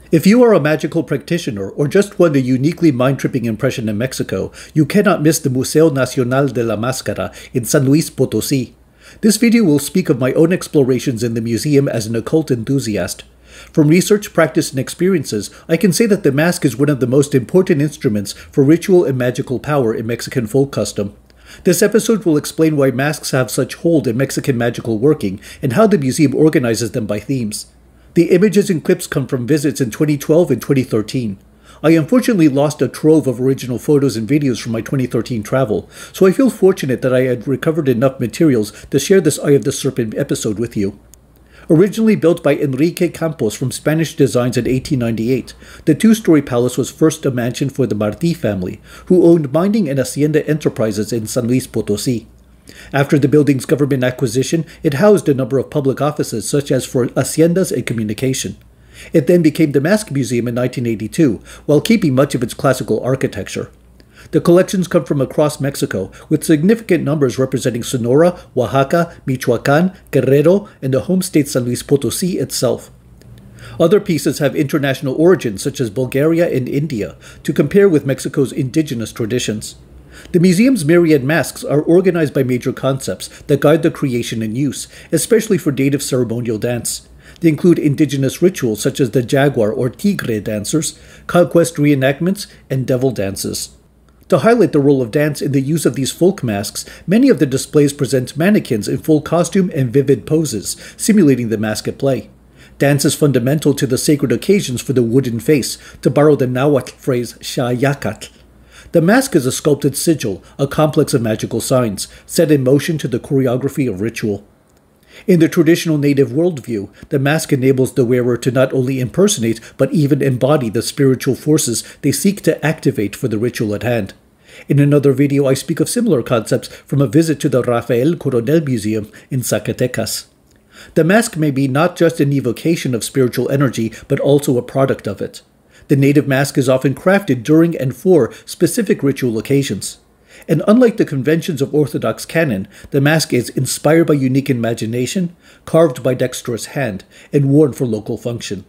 If you are a magical practitioner or just want a uniquely mind-tripping impression in Mexico, you cannot miss the Museo Nacional de la Máscara in San Luis Potosí. This video will speak of my own explorations in the museum as an occult enthusiast. From research, practice, and experiences, I can say that the mask is one of the most important instruments for ritual and magical power in Mexican folk custom. This episode will explain why masks have such hold in Mexican magical working and how the museum organizes them by themes. The images and clips come from visits in 2012 and 2013. I unfortunately lost a trove of original photos and videos from my 2013 travel, so I feel fortunate that I had recovered enough materials to share this Eye of the Serpent episode with you. Originally built by Enrique Campos from Spanish Designs in 1898, the two-story palace was first a mansion for the Martí family, who owned mining and hacienda enterprises in San Luis Potosí. After the building's government acquisition, it housed a number of public offices such as for haciendas and communication. It then became the Mask Museum in 1982, while keeping much of its classical architecture. The collections come from across Mexico, with significant numbers representing Sonora, Oaxaca, Michoacán, Guerrero, and the home state San Luis Potosí itself. Other pieces have international origins such as Bulgaria and India, to compare with Mexico's indigenous traditions. The museum's myriad masks are organized by major concepts that guide their creation and use, especially for native ceremonial dance. They include indigenous rituals such as the jaguar or tigre dancers, conquest reenactments, and devil dances. To highlight the role of dance in the use of these folk masks, many of the displays present mannequins in full costume and vivid poses, simulating the mask at play. Dance is fundamental to the sacred occasions for the wooden face, to borrow the Nahuatl phrase Xayacatl. The mask is a sculpted sigil, a complex of magical signs, set in motion to the choreography of ritual. In the traditional native worldview, the mask enables the wearer to not only impersonate, but even embody the spiritual forces they seek to activate for the ritual at hand. In another video, I speak of similar concepts from a visit to the Rafael Coronel Museum in Zacatecas. The mask may be not just an evocation of spiritual energy, but also a product of it. The native mask is often crafted during and for specific ritual occasions. And unlike the conventions of Orthodox canon, the mask is inspired by unique imagination, carved by dexterous hand, and worn for local function.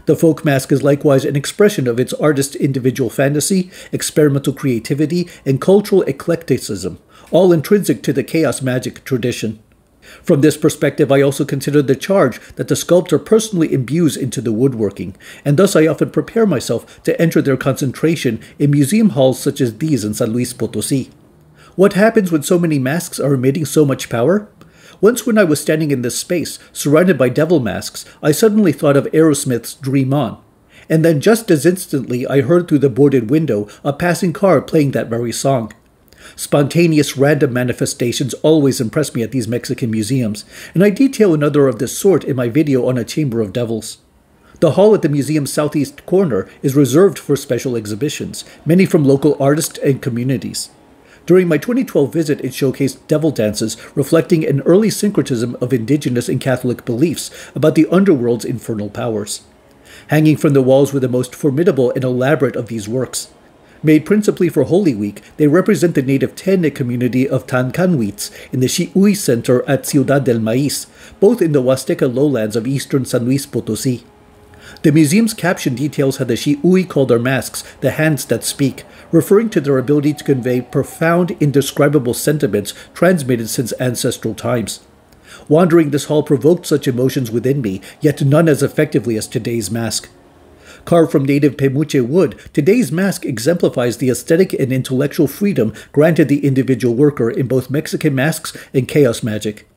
The folk mask is likewise an expression of its artist's individual fantasy, experimental creativity, and cultural eclecticism, all intrinsic to the chaos magic tradition. From this perspective, I also consider the charge that the sculptor personally imbues into the woodworking, and thus I often prepare myself to enter their concentration in museum halls such as these in San Luis Potosí. What happens when so many masks are emitting so much power? Once when I was standing in this space, surrounded by devil masks, I suddenly thought of Aerosmith's Dream On. And then just as instantly, I heard through the boarded window a passing car playing that very song. Spontaneous random manifestations always impress me at these Mexican museums, and I detail another of this sort in my video on a chamber of devils. The hall at the museum's southeast corner is reserved for special exhibitions, many from local artists and communities. During my 2012 visit, it showcased devil dances reflecting an early syncretism of indigenous and Catholic beliefs about the underworld's infernal powers. Hanging from the walls were the most formidable and elaborate of these works. Made principally for Holy Week, they represent the native Tancanhuitz community of Tancanhuitz in the Xihui Center at Ciudad del Maíz, both in the Huasteca lowlands of eastern San Luis Potosí. The museum's caption details how the Xihui call their masks the hands that speak, referring to their ability to convey profound, indescribable sentiments transmitted since ancestral times. Wandering this hall provoked such emotions within me, yet none as effectively as today's mask. Carved from native pemuche wood, today's mask exemplifies the aesthetic and intellectual freedom granted the individual worker in both Mexican masks and chaos magic.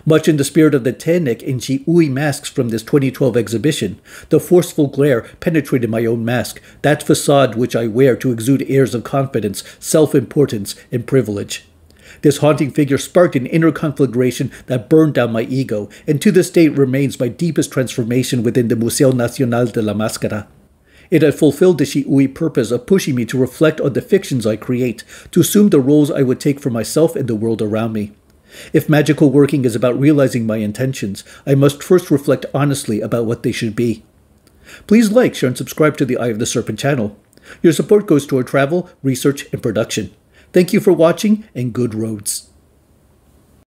Much in the spirit of the Tancanhuitz and Xihui masks from this 2012 exhibition, the forceful glare penetrated my own mask, that facade which I wear to exude airs of confidence, self-importance, and privilege. This haunting figure sparked an inner conflagration that burned down my ego, and to this day remains my deepest transformation within the Museo Nacional de la Máscara. It had fulfilled the Xihui purpose of pushing me to reflect on the fictions I create, to assume the roles I would take for myself and the world around me. If magical working is about realizing my intentions, I must first reflect honestly about what they should be. Please like, share, and subscribe to the Eye of the Serpent channel. Your support goes toward travel, research, and production. Thank you for watching, and good roads.